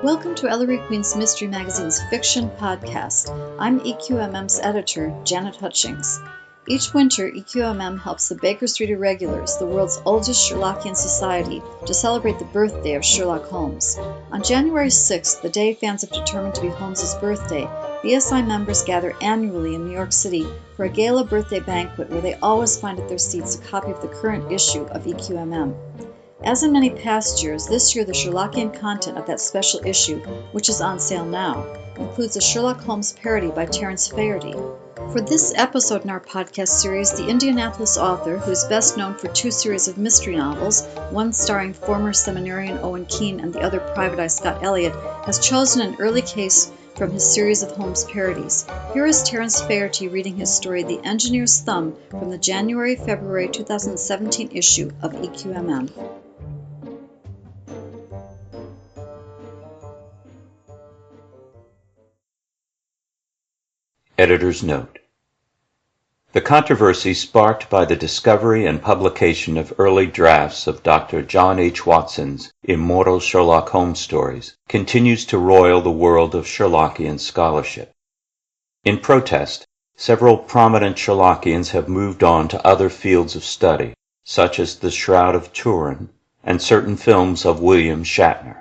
Welcome to Ellery Queen's Mystery Magazine's Fiction Podcast. I'm EQMM's editor, Janet Hutchings. Each winter, EQMM helps the Baker Street Irregulars, the world's oldest Sherlockian society, to celebrate the birthday of Sherlock Holmes. On January 6th, the day fans have determined to be Holmes' birthday, BSI members gather annually in New York City for a gala birthday banquet where they always find at their seats a copy of the current issue of EQMM. As in many past years, this year the Sherlockian content of that special issue, which is on sale now, includes a Sherlock Holmes parody by Terence Faherty. For this episode in our podcast series, the Indianapolis author, who is best known for two series of mystery novels, one starring former seminarian Owen Keane and the other private eye Scott Elliott, has chosen an early case from his series of Holmes parodies. Here is Terence Faherty reading his story, The Engineer's Thumb, from the January-February 2017 issue of EQMM. Editor's Note: the controversy sparked by the discovery and publication of early drafts of Dr. John H. Watson's immortal Sherlock Holmes stories continues to roil the world of Sherlockian scholarship. In protest, several prominent Sherlockians have moved on to other fields of study, such as The Shroud of Turin and certain films of William Shatner.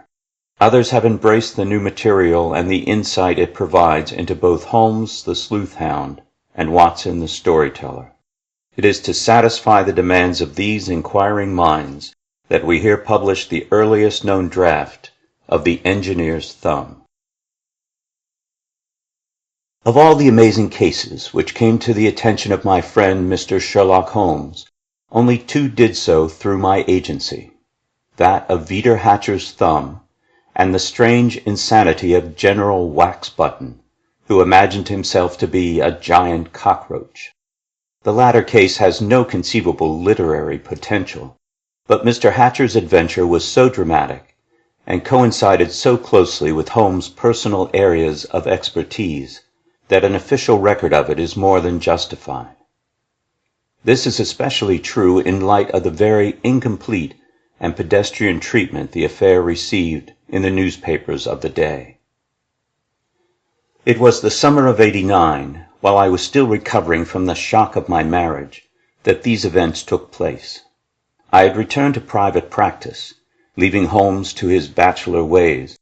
Others have embraced the new material and the insight it provides into both Holmes the sleuth hound and Watson the storyteller. It is to satisfy the demands of these inquiring minds that we here publish the earliest known draft of The Engineer's Thumb. Of all the amazing cases which came to the attention of my friend Mr. Sherlock Holmes, only two did so through my agency, that of Vitor Hatcher's thumb and the strange insanity of General Wax Button, who imagined himself to be a giant cockroach. The latter case has no conceivable literary potential, but Mr. Hatcher's adventure was so dramatic and coincided so closely with Holmes' personal areas of expertise that an official record of it is more than justified. This is especially true in light of the very incomplete and pedestrian treatment the affair received in the newspapers of the day. It was the summer of '89, while I was still recovering from the shock of my marriage, that these events took place. I had returned to private practice, leaving Holmes to his bachelor ways,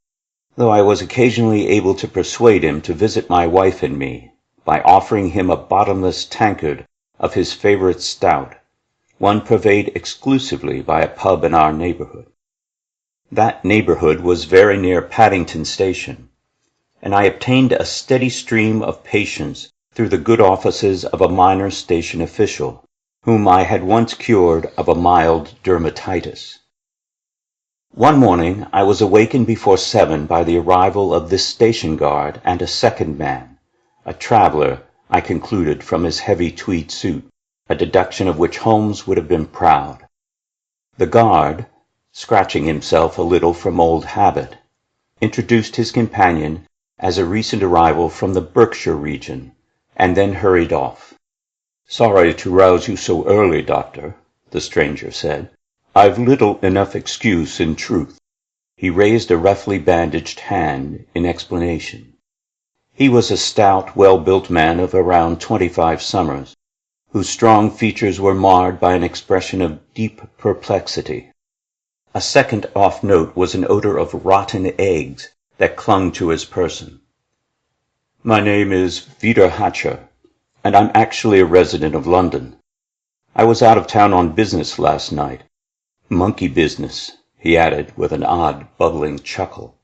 though I was occasionally able to persuade him to visit my wife and me by offering him a bottomless tankard of his favorite stout, one purveyed exclusively by a pub in our neighborhood. That neighborhood was very near Paddington Station, and I obtained a steady stream of patients through the good offices of a minor station official, whom I had once cured of a mild dermatitis. One morning I was awakened before 7 by the arrival of this station guard and a second man, a traveler, I concluded from his heavy tweed suit, a deduction of which Holmes would have been proud. The guard, scratching himself a little from old habit, introduced his companion as a recent arrival from the Berkshire region, and then hurried off. "Sorry to rouse you so early, Doctor," the stranger said. "I've little enough excuse, in truth." He raised a roughly bandaged hand in explanation. He was a stout, well-built man of around 25 summers, whose strong features were marred by an expression of deep perplexity. A second off note was an odor of rotten eggs that clung to his person. "My name is Vitor Hatcher, and I'm actually a resident of London. I was out of town on business last night. Monkey business," he added with an odd, bubbling chuckle.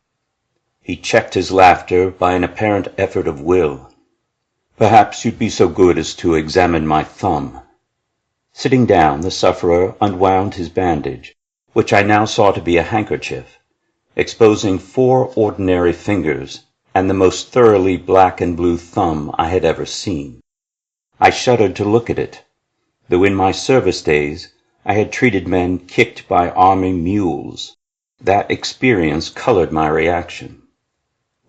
He checked his laughter by an apparent effort of will. "Perhaps you'd be so good as to examine my thumb." Sitting down, the sufferer unwound his bandage, which I now saw to be a handkerchief, exposing 4 ordinary fingers and the most thoroughly black and blue thumb I had ever seen. I shuddered to look at it, though in my service days I had treated men kicked by army mules. That experience colored my reaction.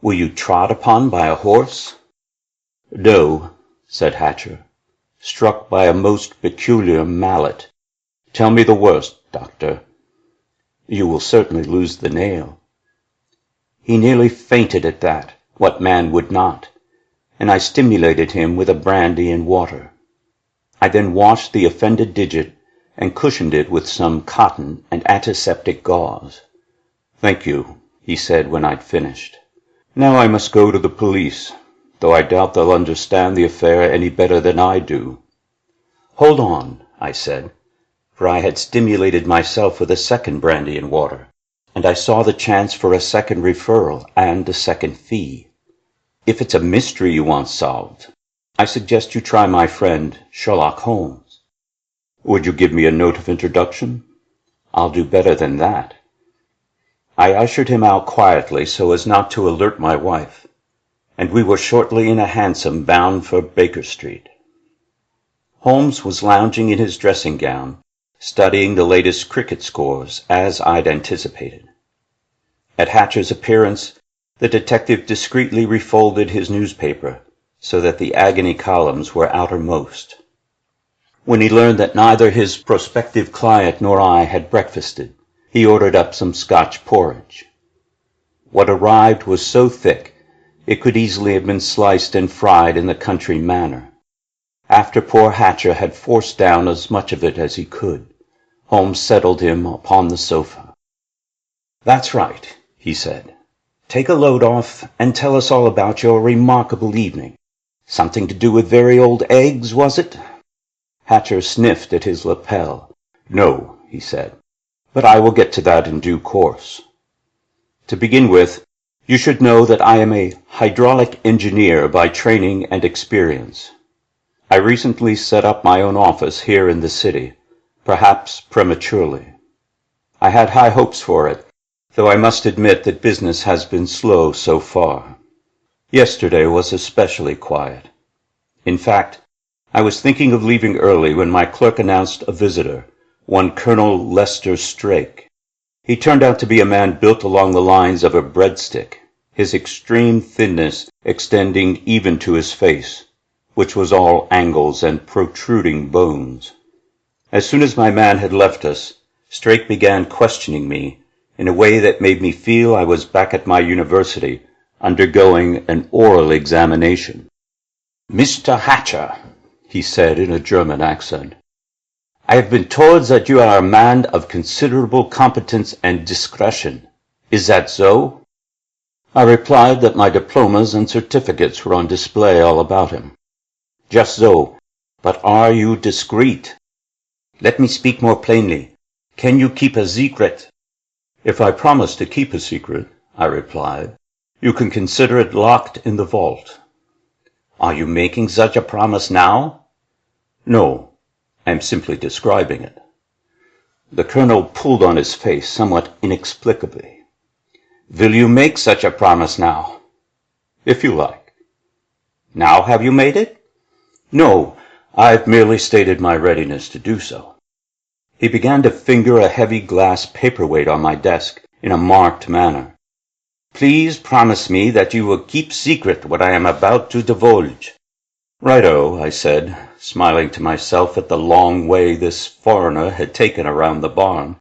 "Were you trod upon by a horse?" "No," said Hatcher. "Struck by a most peculiar mallet. Tell me the worst, Doctor." "You will certainly lose the nail." He nearly fainted at that, what man would not, and I stimulated him with a brandy and water. I then washed the offended digit and cushioned it with some cotton and antiseptic gauze. "Thank you," he said when I'd finished. "Now I must go to the police, though I doubt they'll understand the affair any better than I do." "Hold on," I said, for I had stimulated myself with a second brandy and water, and I saw the chance for a second referral and a second fee. "If it's a mystery you want solved, I suggest you try my friend Sherlock Holmes." "Would you give me a note of introduction?" "I'll do better than that." I ushered him out quietly so as not to alert my wife, and we were shortly in a hansom bound for Baker Street. Holmes was lounging in his dressing gown, studying the latest cricket scores, as I'd anticipated. At Hatcher's appearance, the detective discreetly refolded his newspaper so that the agony columns were outermost. When he learned that neither his prospective client nor I had breakfasted, he ordered up some Scotch porridge. What arrived was so thick it could easily have been sliced and fried in the country manner. After poor Hatcher had forced down as much of it as he could, Holmes settled him upon the sofa. "That's right," he said. "Take a load off and tell us all about your remarkable evening. Something to do with very old eggs, was it?" Hatcher sniffed at his lapel. "No," he said, "but I will get to that in due course. To begin with, you should know that I am a hydraulic engineer by training and experience. I recently set up my own office here in the city, perhaps prematurely. I had high hopes for it, though I must admit that business has been slow so far. Yesterday was especially quiet. In fact, I was thinking of leaving early when my clerk announced a visitor, one Colonel Lester Strake. He turned out to be a man built along the lines of a breadstick, his extreme thinness extending even to his face, which was all angles and protruding bones. As soon as my man had left us, Strake began questioning me in a way that made me feel I was back at my university undergoing an oral examination. "Mr. Hatcher," he said in a German accent, "I have been told that you are a man of considerable competence and discretion. Is that so?" I replied that my diplomas and certificates were on display all about him. "Just so, but are you discreet? Let me speak more plainly. Can you keep a secret?" "If I promise to keep a secret," I replied, "you can consider it locked in the vault." "Are you making such a promise now?" "No, I am simply describing it." The colonel pulled on his face somewhat inexplicably. "Will you make such a promise now?" "If you like." "Now have you made it?" "No, I've merely stated my readiness to do so." He began to finger a heavy glass paperweight on my desk in a marked manner. "Please promise me that you will keep secret what I am about to divulge." "Righto," I said, smiling to myself at the long way this foreigner had taken around the barn.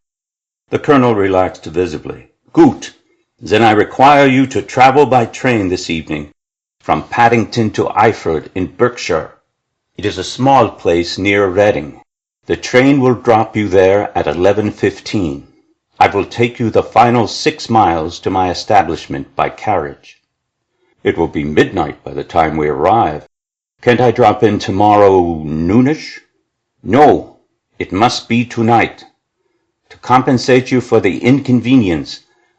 The colonel relaxed visibly. "Gut. Then I require you to travel by train this evening from Paddington to Eyford in Berkshire. It is a small place near Reading. The train will drop you there at 11:15. I will take you the final 6 miles to my establishment by carriage. It will be midnight by the time we arrive. Can't I drop in tomorrow noonish?" "No, it must be tonight. To compensate you for the inconvenience,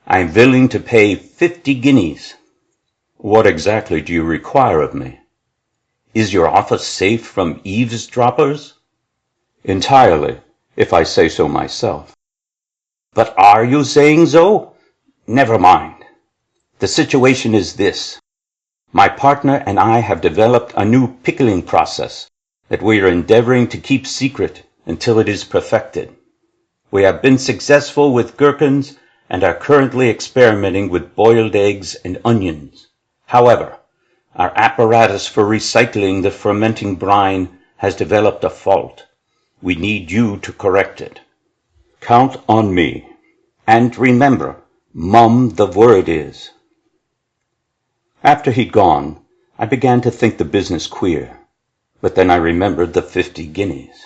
I am willing to pay 50 guineas. "What exactly do you require of me?" "Is your office safe from eavesdroppers?" "Entirely, if I say so myself." "But are you saying so? Never mind. The situation is this. My partner and I have developed a new pickling process that we are endeavoring to keep secret until it is perfected. We have been successful with gherkins and are currently experimenting with boiled eggs and onions. However, our apparatus for recycling the fermenting brine has developed a fault. We need you to correct it." "Count on me." "And remember, mum the word is." After he'd gone, I began to think the business queer, but then I remembered the 50 guineas.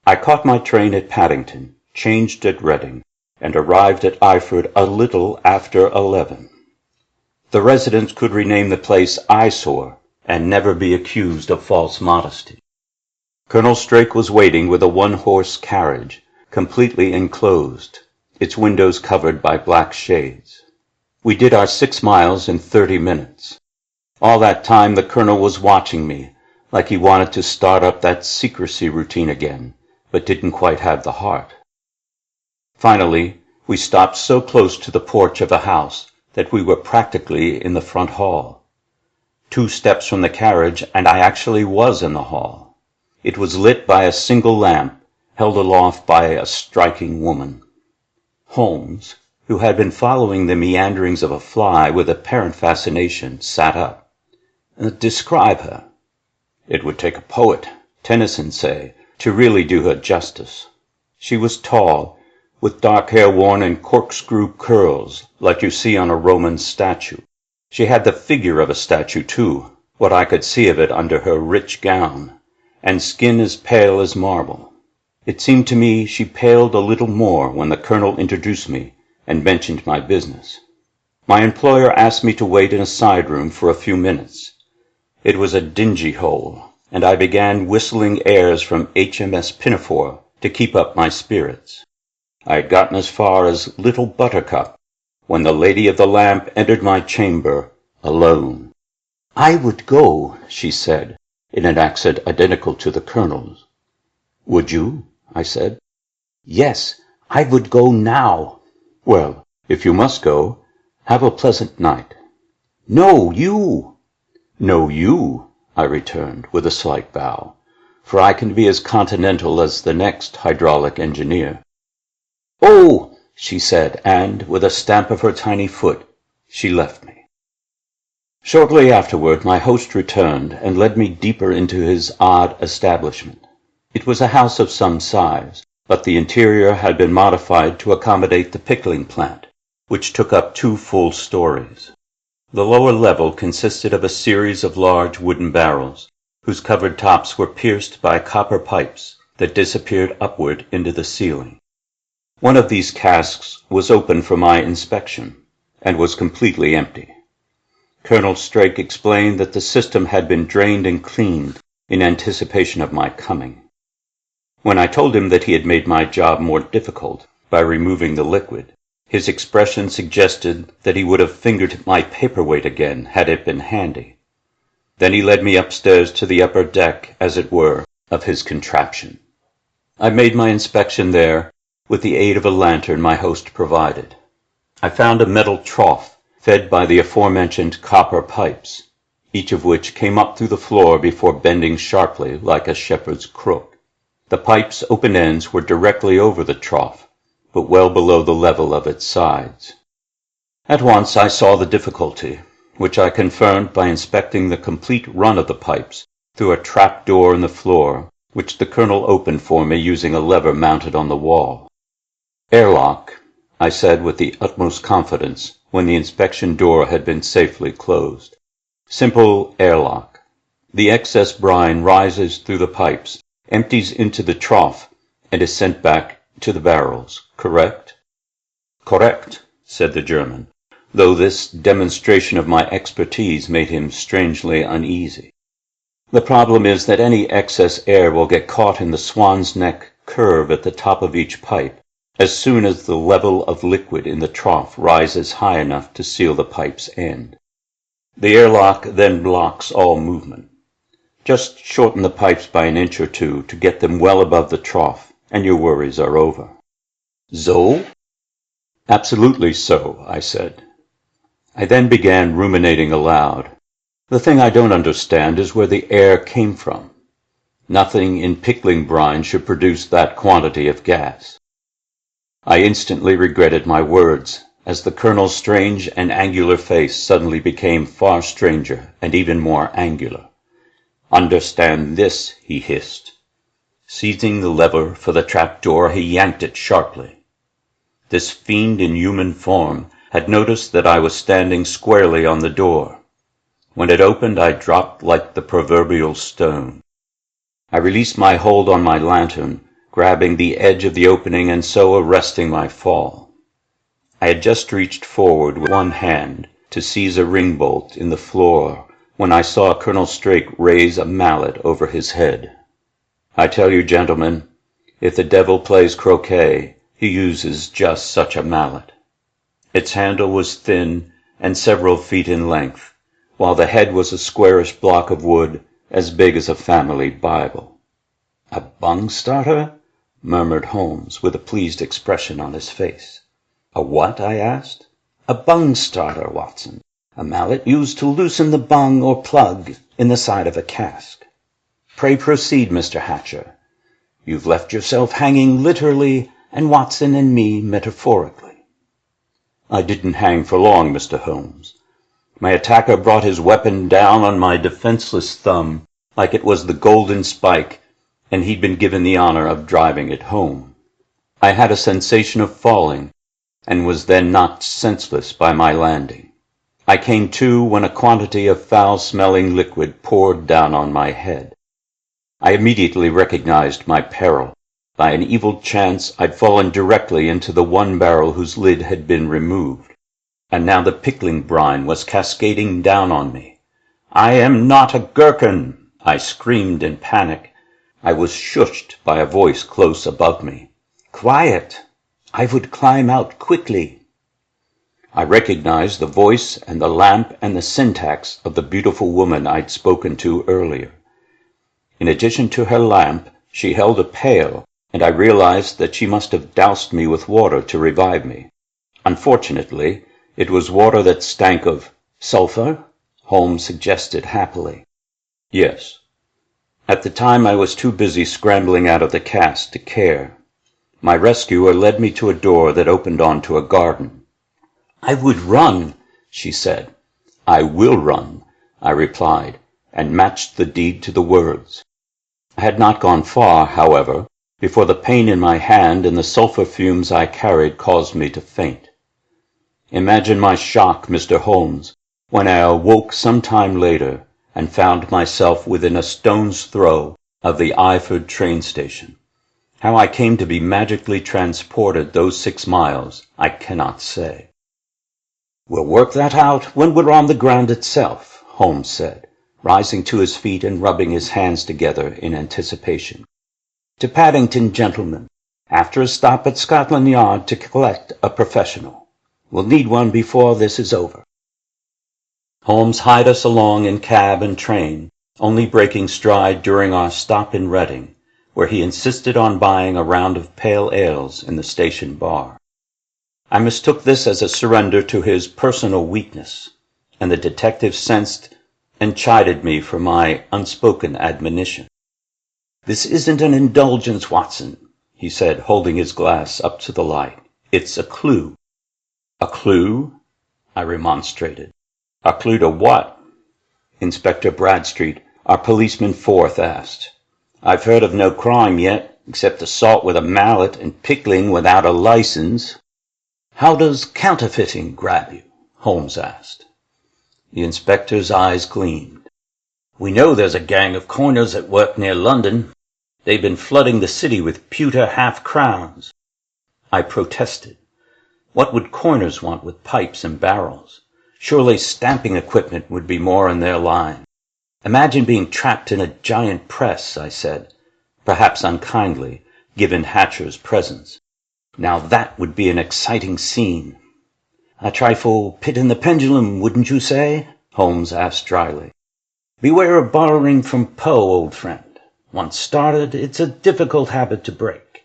I caught my train at Paddington, changed at Reading, and arrived at Eyford a little after 11. The residents could rename the place Eyesore and never be accused of false modesty. Colonel Strake was waiting with a one-horse carriage, completely enclosed, its windows covered by black shades. We did our 6 miles in 30 minutes. All that time the colonel was watching me, like he wanted to start up that secrecy routine again, but didn't quite have the heart. Finally, we stopped so close to the porch of a house that we were practically in the front hall. 2 steps from the carriage, and I actually was in the hall. It was lit by a single lamp, held aloft by a striking woman. Holmes, who had been following the meanderings of a fly with apparent fascination, sat up. Describe her. It would take a poet, Tennyson say, to really do her justice. She was tall, with dark hair worn in corkscrew curls, like you see on a Roman statue. She had the figure of a statue, too, what I could see of it under her rich gown, and skin as pale as marble. It seemed to me she paled a little more when the colonel introduced me and mentioned my business. My employer asked me to wait in a side room for a few minutes. It was a dingy hole, and I began whistling airs from HMS Pinafore to keep up my spirits. I had gotten as far as Little Buttercup when the lady of the lamp entered my chamber alone. "I would go," she said, in an accent identical to the colonel's. "Would you?" I said. "Yes, I would go now." "Well, if you must go, have a pleasant night." "No, you." "No, you," I returned, with a slight bow, for I can be as continental as the next hydraulic engineer. "Oh," she said, and, with a stamp of her tiny foot, she left me. Shortly afterward my host returned and led me deeper into his odd establishment. It was a house of some size, but the interior had been modified to accommodate the pickling plant, which took up 2 full stories. The lower level consisted of a series of large wooden barrels, whose covered tops were pierced by copper pipes that disappeared upward into the ceiling. One of these casks was open for my inspection, and was completely empty. Colonel Strake explained that the system had been drained and cleaned in anticipation of my coming. When I told him that he had made my job more difficult by removing the liquid, his expression suggested that he would have fingered my paperweight again had it been handy. Then he led me upstairs to the upper deck, as it were, of his contraption. I made my inspection there with the aid of a lantern my host provided. I found a metal trough fed by the aforementioned copper pipes, each of which came up through the floor before bending sharply like a shepherd's crook. The pipe's open ends were directly over the trough, but well below the level of its sides. At once I saw the difficulty, which I confirmed by inspecting the complete run of the pipes through a trap door in the floor, which the colonel opened for me using a lever mounted on the wall. "Airlock," I said with the utmost confidence when the inspection door had been safely closed. "Simple airlock. The excess brine rises through the pipes, empties into the trough, and is sent back to the barrels, correct?" "Correct," said the German, though this demonstration of my expertise made him strangely uneasy. "The problem is that any excess air will get caught in the swan's neck curve at the top of each pipe, as soon as the level of liquid in the trough rises high enough to seal the pipe's end. The airlock then blocks all movement. Just shorten the pipes by an inch or 2 to get them well above the trough, and your worries are over." "So?" "Absolutely so," I said. I then began ruminating aloud. The thing I don't understand is where the air came from. Nothing in pickling brine should produce that quantity of gas. I instantly regretted my words, as the colonel's strange and angular face suddenly became far stranger and even more angular. "Understand this," he hissed. Seizing the lever for the trap-door, he yanked it sharply. This fiend in human form had noticed that I was standing squarely on the door. When it opened, I dropped like the proverbial stone. I released my hold on my lantern, grabbing the edge of the opening and so arresting my fall. I had just reached forward with one hand to seize a ring bolt in the floor when I saw Colonel Strake raise a mallet over his head. I tell you, gentlemen, if the devil plays croquet, he uses just such a mallet. Its handle was thin and several feet in length, while the head was a squarish block of wood as big as a family Bible. "A bung starter?" murmured Holmes, with a pleased expression on his face. "A what?" I asked. "A bung starter, Watson. A mallet used to loosen the bung or plug in the side of a cask. Pray proceed, Mr. Hatcher. You've left yourself hanging literally, and Watson and me metaphorically." "I didn't hang for long, Mr. Holmes. My attacker brought his weapon down on my defenseless thumb like it was the golden spike, and he'd been given the honor of driving it home. I had a sensation of falling, and was then knocked senseless by my landing. I came to when a quantity of foul-smelling liquid poured down on my head. I immediately recognized my peril. By an evil chance, I'd fallen directly into the one barrel whose lid had been removed, and now the pickling brine was cascading down on me. "I am not a gherkin!" I screamed in panic. I was shushed by a voice close above me. "Quiet! I would climb out quickly." I recognized the voice and the lamp and the syntax of the beautiful woman I'd spoken to earlier. In addition to her lamp, she held a pail, and I realized that she must have doused me with water to revive me. Unfortunately, it was water that stank of sulfur, Holmes suggested happily. "Yes. At the time I was too busy scrambling out of the cask to care. My rescuer led me to a door that opened onto a garden. "I would run," she said. "I will run," I replied, and matched the deed to the words. I had not gone far, however, before the pain in my hand and the sulfur fumes I carried caused me to faint. Imagine my shock, Mr. Holmes, when I awoke some time later and found myself within a stone's throw of the Eyford train station. How I came to be magically transported those 6 miles, I cannot say. "We'll work that out when we're on the ground itself," Holmes said, rising to his feet and rubbing his hands together in anticipation. "To Paddington, gentlemen, after a stop at Scotland Yard to collect a professional. We'll need one before this is over." Holmes hied us along in cab and train, only breaking stride during our stop in Reading, where he insisted on buying a round of pale ales in the station bar. I mistook this as a surrender to his personal weakness, and the detective sensed and chided me for my unspoken admonition. "This isn't an indulgence, Watson," he said, holding his glass up to the light. "It's a clue." "A clue?" I remonstrated. "A clue to what?" Inspector Bradstreet, our policeman Forth, asked. "I've heard of no crime yet, except assault with a mallet and pickling without a license." "How does counterfeiting grab you?" Holmes asked. The inspector's eyes gleamed. "We know there's a gang of coiners at work near London. They've been flooding the city with pewter half-crowns." I protested. What would coiners want with pipes and barrels? Surely stamping equipment would be more in their line. "Imagine being trapped in a giant press," I said, perhaps unkindly, given Hatcher's presence. "Now that would be an exciting scene." "A trifle pit in the pendulum, wouldn't you say?" Holmes asked dryly. "Beware of borrowing from Poe, old friend. Once started, it's a difficult habit to break."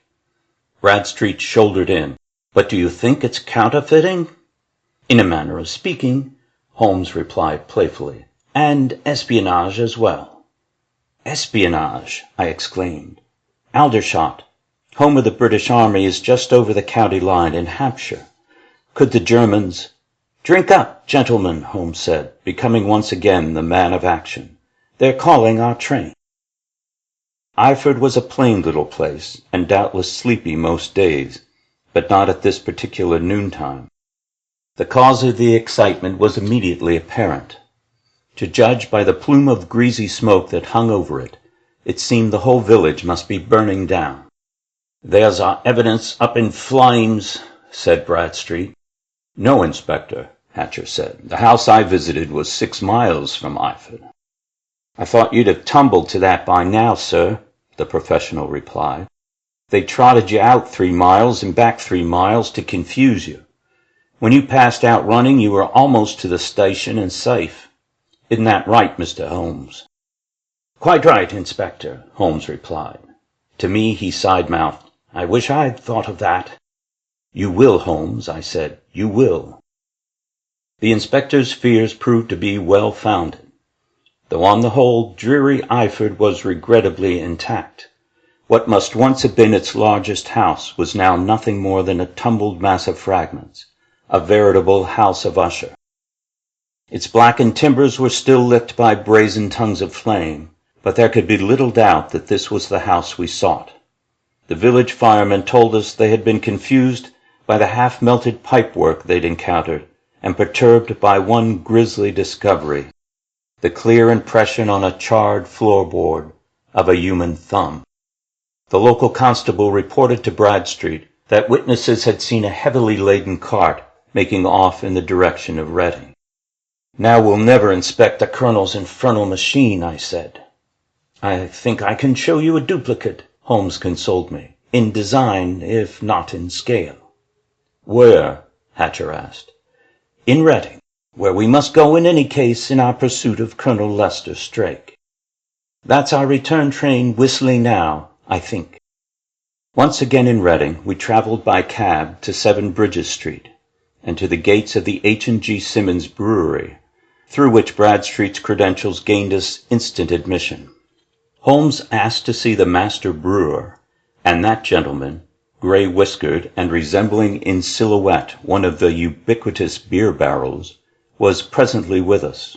Bradstreet shouldered in. "But do you think it's counterfeiting?" "In a manner of speaking," Holmes replied playfully. "And espionage as well." "Espionage!" I exclaimed. "Aldershot, home of the British Army, is just over the county line in Hampshire. Could the Germans—" "Drink up, gentlemen," Holmes said, becoming once again the man of action. "They're calling our train." Eyford was a plain little place, and doubtless sleepy most days, but not at this particular noontime. The cause of the excitement was immediately apparent. To judge by the plume of greasy smoke that hung over it, it seemed the whole village must be burning down. "There's our evidence up in flames," said Bradstreet. "No, Inspector," Hatcher said. "The house I visited was 6 miles from Iford." "I thought you'd have tumbled to that by now, sir," the professional replied. "They trotted you out 3 miles and back 3 miles to confuse you. When you passed out running, you were almost to the station and safe. Isn't that right, Mr. Holmes?" "Quite right, Inspector," Holmes replied. To me, he side-mouthed, "I wish I'd thought of that." "You will, Holmes," I said. "You will." The inspector's fears proved to be well-founded. Though on the whole, dreary Iford was regrettably intact. What must once have been its largest house was now nothing more than a tumbled mass of fragments, a veritable house of usher. Its blackened timbers were still licked by brazen tongues of flame, but there could be little doubt that this was the house we sought. The village firemen told us they had been confused by the half-melted pipework they'd encountered, and perturbed by one grisly discovery, the clear impression on a charred floorboard of a human thumb. The local constable reported to Bradstreet that witnesses had seen a heavily laden cart making off in the direction of Reading. "Now we'll never inspect the Colonel's infernal machine," I said. "I think I can show you a duplicate," Holmes consoled me, "in design, if not in scale." "Where?" Hatcher asked. "In Reading, where we must go in any case in our pursuit of Colonel Lester Strake. That's our return train whistling now, I think." Once again in Reading, we traveled by cab to 7 Bridges Street, and to the gates of the H&G Simmons Brewery, through which Bradstreet's credentials gained us instant admission. Holmes asked to see the master brewer, and that gentleman, gray-whiskered and resembling in silhouette one of the ubiquitous beer barrels, was presently with us.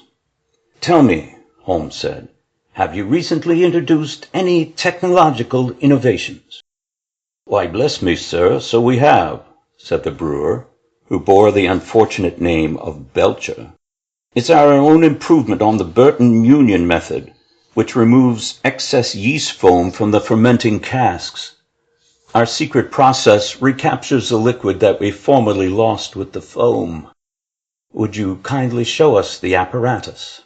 "Tell me," Holmes said, "have you recently introduced any technological innovations?" "Why, bless me, sir, so we have," said the brewer, who bore the unfortunate name of Belcher. "It's our own improvement on the Burton Union method, which removes excess yeast foam from the fermenting casks. Our secret process recaptures the liquid that we formerly lost with the foam. Would you kindly show us the apparatus?"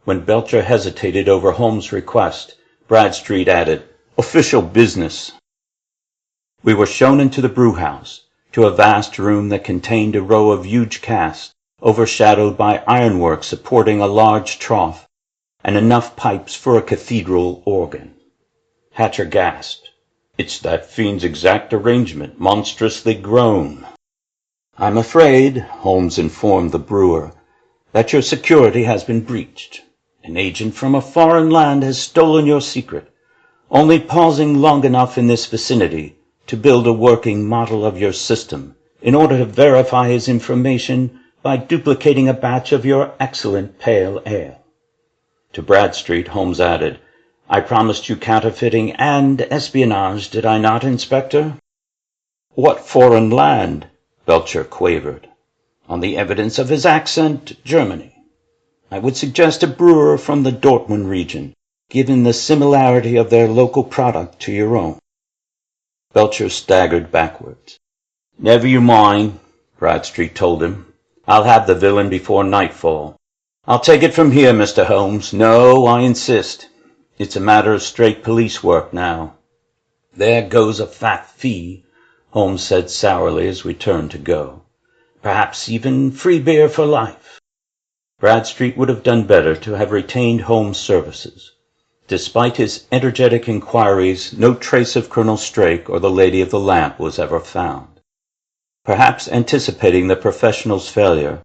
When Belcher hesitated over Holmes' request, Bradstreet added, "Official business." We were shown into the brewhouse, to a vast room that contained a row of huge casks, overshadowed by ironwork supporting a large trough, and enough pipes for a cathedral organ. Hatcher gasped. "It's that fiend's exact arrangement, monstrously grown." "I'm afraid," Holmes informed the brewer, "that your security has been breached. An agent from a foreign land has stolen your secret, only pausing long enough in this vicinity to build a working model of your system in order to verify his information by duplicating a batch of your excellent pale ale." To Bradstreet, Holmes added, "I promised you counterfeiting and espionage, did I not, Inspector?" "What foreign land?" Belcher quavered. "On the evidence of his accent, Germany. I would suggest a brewer from the Dortmund region, given the similarity of their local product to your own." Belcher staggered backwards. "Never you mind," Bradstreet told him. "I'll have the villain before nightfall. I'll take it from here, Mr. Holmes. No, I insist. It's a matter of straight police work now." "There goes a fat fee," Holmes said sourly as we turned to go. "Perhaps even free beer for life." Bradstreet would have done better to have retained Holmes' services. Despite his energetic inquiries, no trace of Colonel Strake or the Lady of the Lamp was ever found. Perhaps anticipating the professional's failure,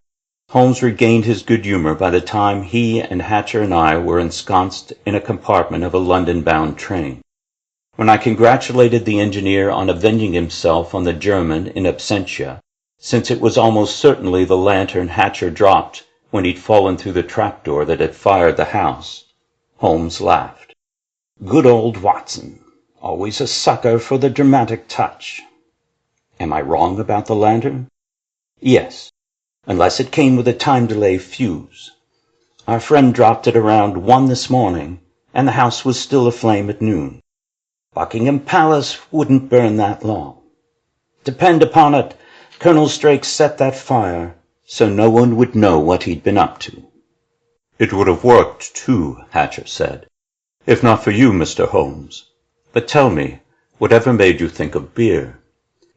Holmes regained his good humor by the time he and Hatcher and I were ensconced in a compartment of a London-bound train. When I congratulated the engineer on avenging himself on the German in absentia, since it was almost certainly the lantern Hatcher dropped when he'd fallen through the trapdoor that had fired the house, Holmes laughed. "Good old Watson, always a sucker for the dramatic touch." "Am I wrong about the lantern?" "Yes, unless it came with a time delay fuse. Our friend dropped it around 1 this morning, and the house was still aflame at noon. Buckingham Palace wouldn't burn that long. Depend upon it, Colonel Strake set that fire so no one would know what he'd been up to. It would have worked, too, Hatcher said, if not for you, Mr. Holmes. But tell me, whatever made you think of beer?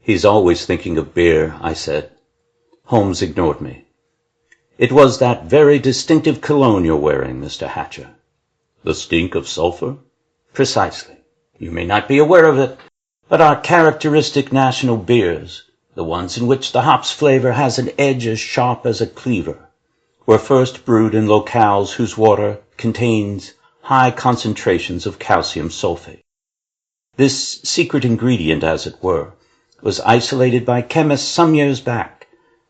He's always thinking of beer, I said. Holmes ignored me. It was that very distinctive cologne you're wearing, Mr. Hatcher. The stink of sulphur? Precisely. You may not be aware of it, but our characteristic national beers, the ones in which the hops flavor has an edge as sharp as a cleaver, were first brewed in locales whose water contains high concentrations of calcium sulfate. This secret ingredient, as it were, was isolated by chemists some years back,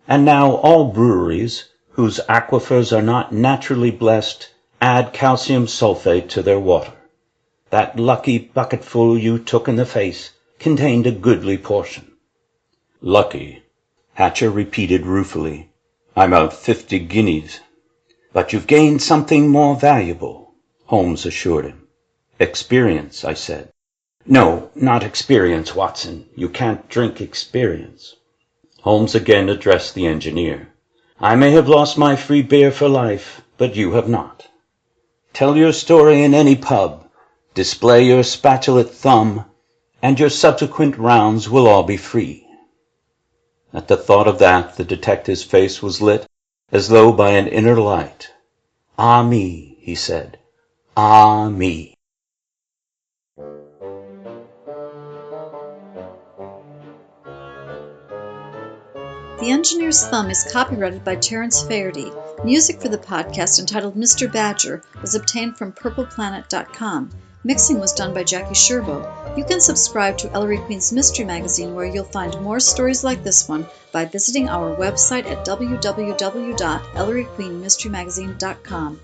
and now all breweries whose aquifers are not naturally blessed add calcium sulfate to their water. That lucky bucketful you took in the face contained a goodly portion. Lucky, Hatcher repeated ruefully. I'm out 50 guineas. But you've gained something more valuable, Holmes assured him. Experience, I said. No, not experience, Watson. You can't drink experience. Holmes again addressed the engineer. I may have lost my free beer for life, but you have not. Tell your story in any pub, display your spatulate thumb, and your subsequent rounds will all be free. At the thought of that, the detective's face was lit as though by an inner light. Ah me, he said. Ah me. The Engineer's Thumb is copyrighted by Terence Faherty. Music for the podcast, entitled Mr. Badger, was obtained from purpleplanet.com. Mixing was done by Jackie Sherbo. You can subscribe to Ellery Queen's Mystery Magazine, where you'll find more stories like this one by visiting our website at www.elleryqueenmysterymagazine.com.